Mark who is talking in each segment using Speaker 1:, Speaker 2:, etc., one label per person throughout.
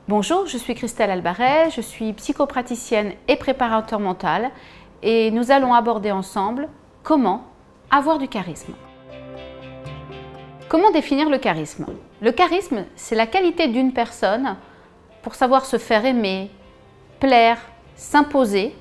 Speaker 1: Bonjour, je suis Christelle Albaret, je suis psychopraticienne et préparateur mental et nous allons aborder ensemble comment avoir du charisme. Comment définir le charisme? Le charisme, c'est la qualité d'une personne pour savoir se faire aimer, plaire, s'imposer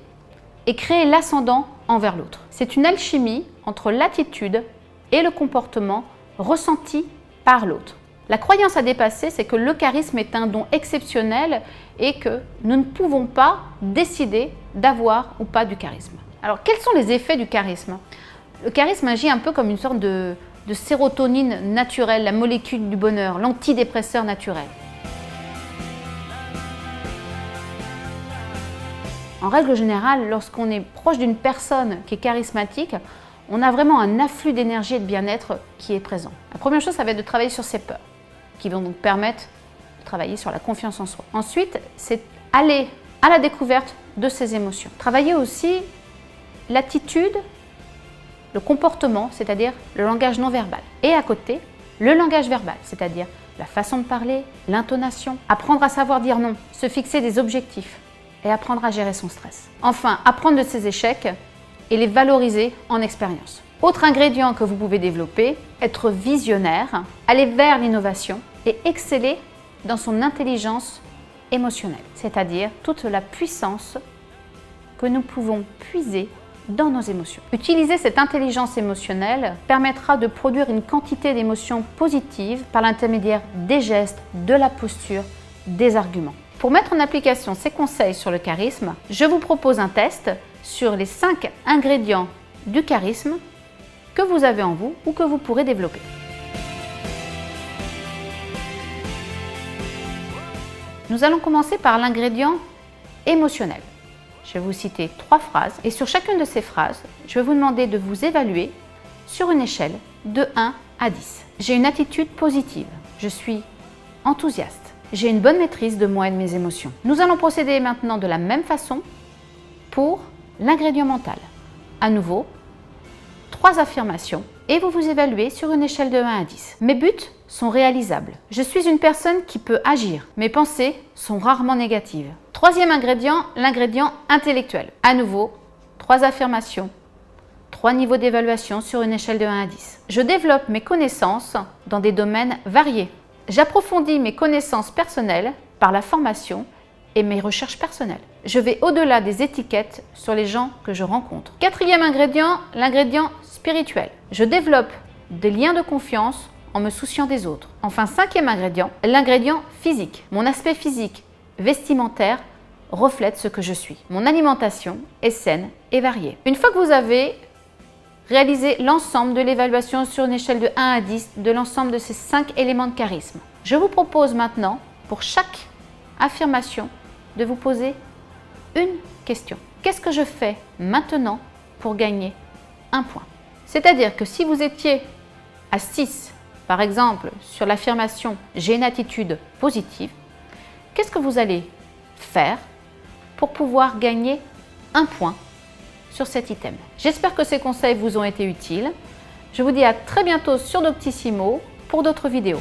Speaker 1: et créer l'ascendant envers l'autre. C'est une alchimie entre l'attitude et le comportement ressenti par l'autre. La croyance à dépasser, c'est que le charisme est un don exceptionnel et que nous ne pouvons pas décider d'avoir ou pas du charisme. Alors, quels sont les effets du charisme? Le charisme agit un peu comme une sorte de sérotonine naturelle, la molécule du bonheur, l'antidépresseur naturel. En règle générale, lorsqu'on est proche d'une personne qui est charismatique, on a vraiment un afflux d'énergie et de bien-être qui est présent. La première chose, ça va être de travailler sur ses peurs, qui vont donc permettre de travailler sur la confiance en soi. Ensuite, c'est aller à la découverte de ses émotions. Travailler aussi l'attitude, le comportement, c'est-à-dire le langage non verbal. Et à côté, le langage verbal, c'est-à-dire la façon de parler, l'intonation. Apprendre à savoir dire non, se fixer des objectifs et apprendre à gérer son stress. Enfin, apprendre de ses échecs et les valoriser en expérience. Autre ingrédient que vous pouvez développer, être visionnaire, aller vers l'innovation et exceller dans son intelligence émotionnelle, c'est-à-dire toute la puissance que nous pouvons puiser dans nos émotions. Utiliser cette intelligence émotionnelle permettra de produire une quantité d'émotions positives par l'intermédiaire des gestes, de la posture, des arguments. Pour mettre en application ces conseils sur le charisme, je vous propose un test sur les 5 ingrédients du charisme que vous avez en vous ou que vous pourrez développer. Nous allons commencer par l'ingrédient émotionnel. Je vais vous citer 3 phrases et sur chacune de ces phrases, je vais vous demander de vous évaluer sur une échelle de 1 à 10. J'ai une attitude positive, je suis enthousiaste, j'ai une bonne maîtrise de moi et de mes émotions. Nous allons procéder maintenant de la même façon pour l'ingrédient mental. À nouveau, 3 affirmations et vous vous évaluez sur une échelle de 1 à 10. Mes buts sont réalisables. Je suis une personne qui peut agir. Mes pensées sont rarement négatives. Troisième ingrédient, l'ingrédient intellectuel. À nouveau, 3 affirmations, 3 niveaux d'évaluation sur une échelle de 1 à 10. Je développe mes connaissances dans des domaines variés. J'approfondis mes connaissances personnelles par la formation et mes recherches personnelles. Je vais au-delà des étiquettes sur les gens que je rencontre. Quatrième ingrédient, l'ingrédient spirituel. Je développe des liens de confiance en me souciant des autres. Enfin, 5e ingrédient, l'ingrédient physique. Mon aspect physique, vestimentaire, reflète ce que je suis. Mon alimentation est saine et variée. Une fois que vous avez réalisé l'ensemble de l'évaluation sur une échelle de 1 à 10 de l'ensemble de ces 5 éléments de charisme, je vous propose maintenant, pour chaque affirmation, de vous poser une question. Qu'est-ce que je fais maintenant pour gagner un point? C'est-à-dire que si vous étiez à 6, par exemple, sur l'affirmation « j'ai une attitude positive », qu'est-ce que vous allez faire pour pouvoir gagner un point sur cet item? J'espère que ces conseils vous ont été utiles. Je vous dis à très bientôt sur Doctissimo pour d'autres vidéos.